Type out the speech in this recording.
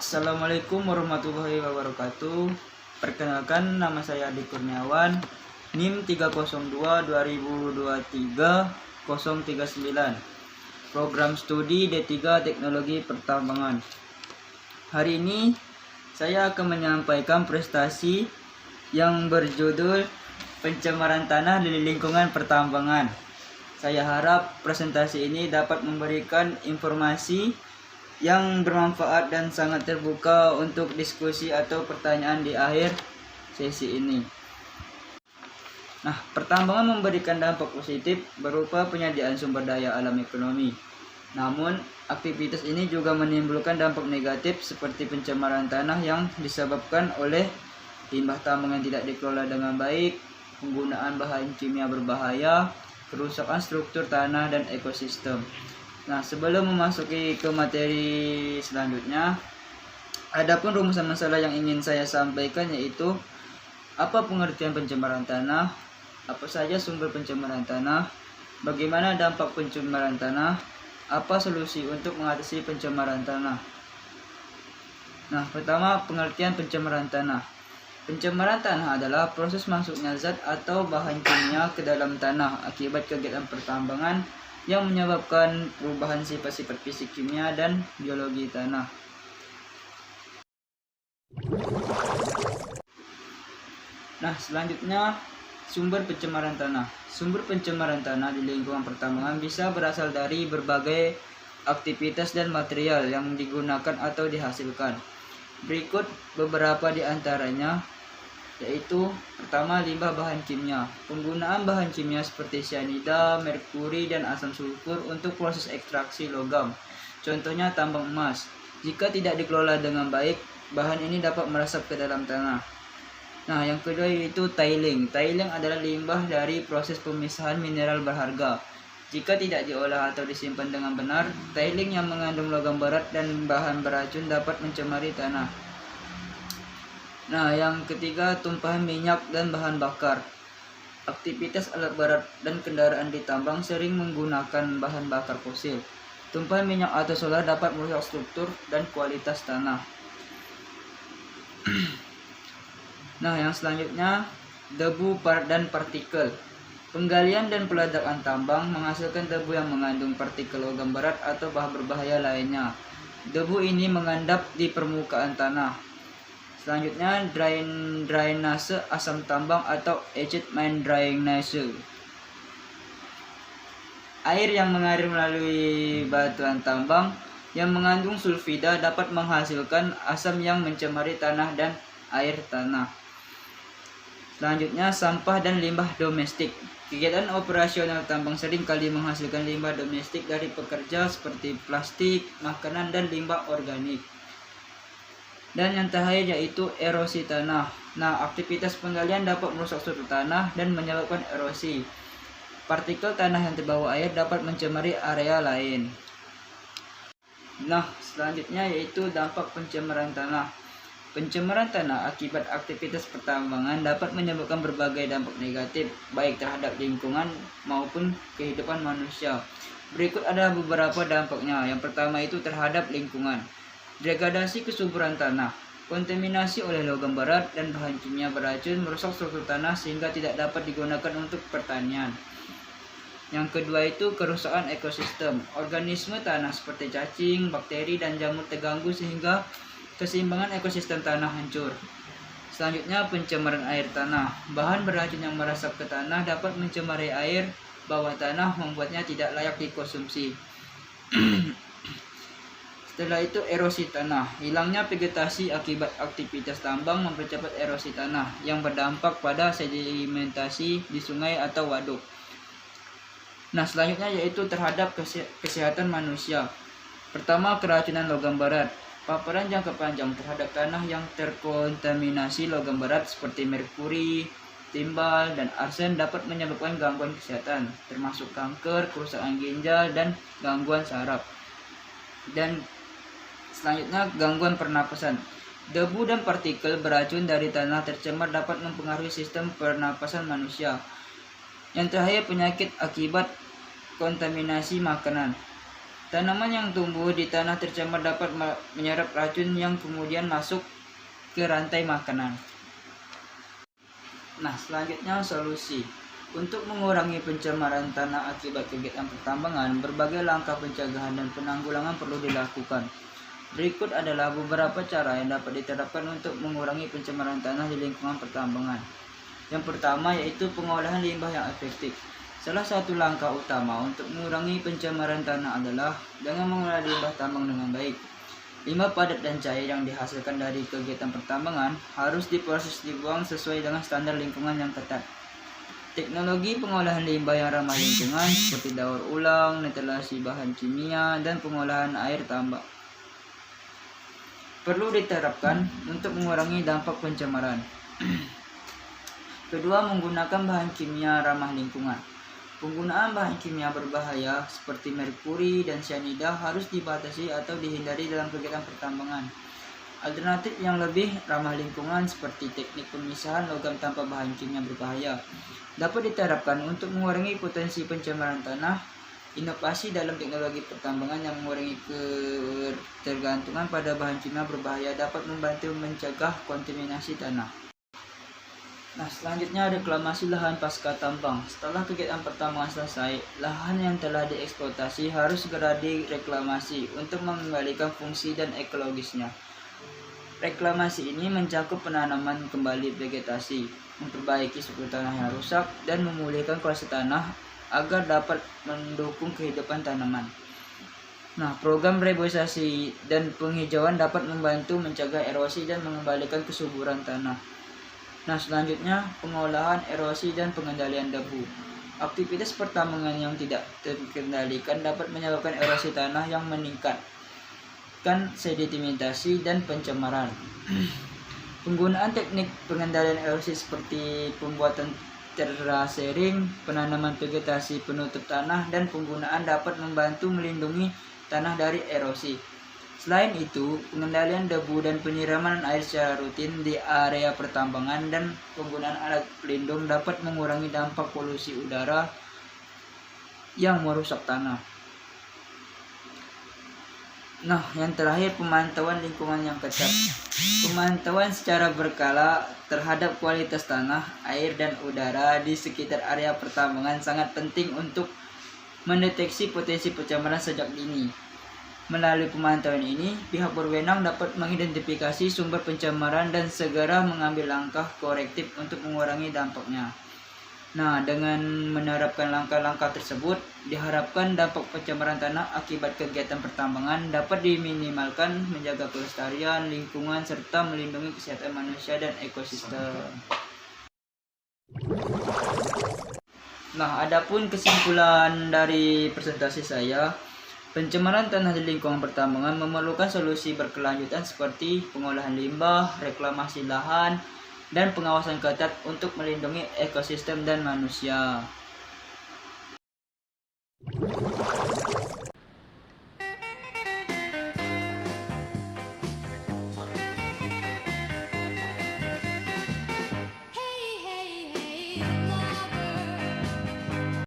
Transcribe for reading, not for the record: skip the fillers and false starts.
Assalamualaikum warahmatullahi wabarakatuh. Perkenalkan, nama saya Adi Kurniawan, NIM 302-2023-039, Program Studi D3 Teknologi Pertambangan. Hari ini saya akan menyampaikan prestasi yang berjudul Pencemaran Tanah di Lingkungan Pertambangan. Saya harap presentasi ini dapat memberikan informasi yang bermanfaat dan sangat terbuka untuk diskusi atau pertanyaan di akhir sesi ini. Nah, pertambangan memberikan dampak positif berupa penyediaan sumber daya alam ekonomi. Namun, aktivitas ini juga menimbulkan dampak negatif seperti pencemaran tanah yang disebabkan oleh limbah tambang yang tidak dikelola dengan baik, penggunaan bahan kimia berbahaya, kerusakan struktur tanah dan ekosistem. Nah, sebelum memasuki ke materi selanjutnya, adapun rumusan masalah yang ingin saya sampaikan yaitu apa pengertian pencemaran tanah, apa saja sumber pencemaran tanah, bagaimana dampak pencemaran tanah, apa solusi untuk mengatasi pencemaran tanah. Nah, pertama, pengertian pencemaran tanah. Pencemaran tanah adalah proses masuknya zat atau bahan kimia ke dalam tanah akibat kegiatan pertambangan yang menyebabkan perubahan sifat-sifat fisik, kimia, dan biologi tanah. Nah, selanjutnya sumber pencemaran tanah. Sumber pencemaran tanah di lingkungan pertambangan bisa berasal dari berbagai aktivitas dan material yang digunakan atau dihasilkan. Berikut beberapa di antaranya, yaitu pertama, limbah bahan kimia. Penggunaan bahan kimia seperti cyanida, merkuri, dan asam sulfur untuk proses ekstraksi logam. Contohnya tambang emas. Jika tidak dikelola dengan baik, bahan ini dapat meresap ke dalam tanah. Nah, yang kedua yaitu tiling. Tiling adalah limbah dari proses pemisahan mineral berharga. Jika tidak diolah atau disimpan dengan benar, tiling yang mengandung logam berat dan bahan beracun dapat mencemari tanah. Nah, yang ketiga, tumpahan minyak dan bahan bakar. Aktivitas alat berat dan kendaraan di tambang sering menggunakan bahan bakar fosil. Tumpahan minyak atau solar dapat merusak struktur dan kualitas tanah. Nah, yang selanjutnya, debu dan partikel. Penggalian dan peledakan tambang menghasilkan debu yang mengandung partikel logam berat atau bahan berbahaya lainnya. Debu ini mengendap di permukaan tanah. Selanjutnya, drainase asam tambang atau acid mine drainase. Air yang mengalir melalui batuan tambang yang mengandung sulfida dapat menghasilkan asam yang mencemari tanah dan air tanah. Selanjutnya, sampah dan limbah domestik. Kegiatan operasional tambang sering kali menghasilkan limbah domestik dari pekerja seperti plastik, makanan, dan limbah organik. Dan yang terakhir yaitu erosi tanah. Nah, aktivitas penggalian dapat merusak struktur tanah dan menyebabkan erosi. Partikel tanah yang terbawa air dapat mencemari area lain. Nah, selanjutnya yaitu dampak pencemaran tanah. Pencemaran tanah akibat aktivitas pertambangan dapat menyebabkan berbagai dampak negatif, baik terhadap lingkungan maupun kehidupan manusia. Berikut adalah beberapa dampaknya. Yang pertama itu terhadap lingkungan. Degradasi kesuburan tanah. Kontaminasi oleh logam berat dan bahan kimia beracun merusak struktur tanah sehingga tidak dapat digunakan untuk pertanian. Yang kedua itu kerusakan ekosistem. Organisme tanah seperti cacing, bakteri, dan jamur terganggu sehingga keseimbangan ekosistem tanah hancur. Selanjutnya, pencemaran air tanah. Bahan beracun yang meresap ke tanah dapat mencemari air bawah tanah, membuatnya tidak layak dikonsumsi. Setelah itu, erosi tanah. Hilangnya vegetasi akibat aktivitas tambang mempercepat erosi tanah yang berdampak pada sedimentasi di sungai atau waduk. Nah, selanjutnya yaitu terhadap kesehatan manusia. Pertama, keracunan logam berat. Paparan jangka panjang terhadap tanah yang terkontaminasi logam berat seperti merkuri, timbal, dan arsen dapat menyebabkan gangguan kesehatan, termasuk kanker, kerusakan ginjal, dan gangguan saraf. Dan selanjutnya, gangguan pernapasan. Debu dan partikel beracun dari tanah tercemar dapat mempengaruhi sistem pernapasan manusia. Yang terakhir, penyakit akibat kontaminasi makanan. Tanaman yang tumbuh di tanah tercemar dapat menyerap racun yang kemudian masuk ke rantai makanan. Nah, selanjutnya solusi. Untuk mengurangi pencemaran tanah akibat kegiatan pertambangan, berbagai langkah pencegahan dan penanggulangan perlu dilakukan. Berikut adalah beberapa cara yang dapat diterapkan untuk mengurangi pencemaran tanah di lingkungan pertambangan. Yang pertama yaitu pengolahan limbah yang efektif. Salah satu langkah utama untuk mengurangi pencemaran tanah adalah dengan mengolah limbah tambang dengan baik. Limbah padat dan cair yang dihasilkan dari kegiatan pertambangan harus diproses dibuang sesuai dengan standar lingkungan yang ketat. Teknologi pengolahan limbah yang ramah lingkungan seperti daur ulang, netralisasi bahan kimia, dan pengolahan air tambak perlu diterapkan untuk mengurangi dampak pencemaran. Kedua, menggunakan bahan kimia ramah lingkungan. Penggunaan bahan kimia berbahaya seperti merkuri dan cyanida harus dibatasi atau dihindari dalam kegiatan pertambangan. Alternatif yang lebih ramah lingkungan seperti teknik pemisahan logam tanpa bahan kimia berbahaya dapat diterapkan untuk mengurangi potensi pencemaran tanah. Inovasi dalam teknologi pertambangan yang mengurangi ketergantungan pada bahan kimia berbahaya dapat membantu mencegah kontaminasi tanah. Nah, selanjutnya reklamasi lahan pasca tambang. Setelah kegiatan pertambangan selesai, lahan yang telah dieksploitasi harus segera direklamasi untuk mengembalikan fungsi dan ekologisnya. Reklamasi ini mencakup penanaman kembali vegetasi, memperbaiki struktur tanah yang rusak, dan memulihkan kualitas tanah agar dapat mendukung kehidupan tanaman. Nah, program reboisasi dan penghijauan dapat membantu mencegah erosi dan mengembalikan kesuburan tanah. Nah, selanjutnya pengolahan erosi dan pengendalian debu. Aktivitas pertambangan yang tidak terkendalikan dapat menyebabkan erosi tanah yang meningkatkan sedimentasi dan pencemaran. Penggunaan teknik pengendalian erosi seperti pembuatan terasering, penanaman vegetasi penutup tanah, dan penggunaan dapat membantu melindungi tanah dari erosi. Selain itu, pengendalian debu dan penyiraman air secara rutin di area pertambangan dan penggunaan alat pelindung dapat mengurangi dampak polusi udara yang merusak tanah. Nah, yang terakhir pemantauan lingkungan yang ketat. Pemantauan secara berkala terhadap kualitas tanah, air, dan udara di sekitar area pertambangan sangat penting untuk mendeteksi potensi pencemaran sejak dini. Melalui pemantauan ini, pihak berwenang dapat mengidentifikasi sumber pencemaran dan segera mengambil langkah korektif untuk mengurangi dampaknya. Nah, dengan menerapkan langkah-langkah tersebut, diharapkan dampak pencemaran tanah akibat kegiatan pertambangan dapat diminimalkan, menjaga kelestarian lingkungan, serta melindungi kesehatan manusia dan ekosistem. Nah, adapun kesimpulan dari presentasi saya, pencemaran tanah di lingkungan pertambangan memerlukan solusi berkelanjutan seperti pengolahan limbah, reklamasi lahan, dan pengawasan ketat untuk melindungi ekosistem dan manusia.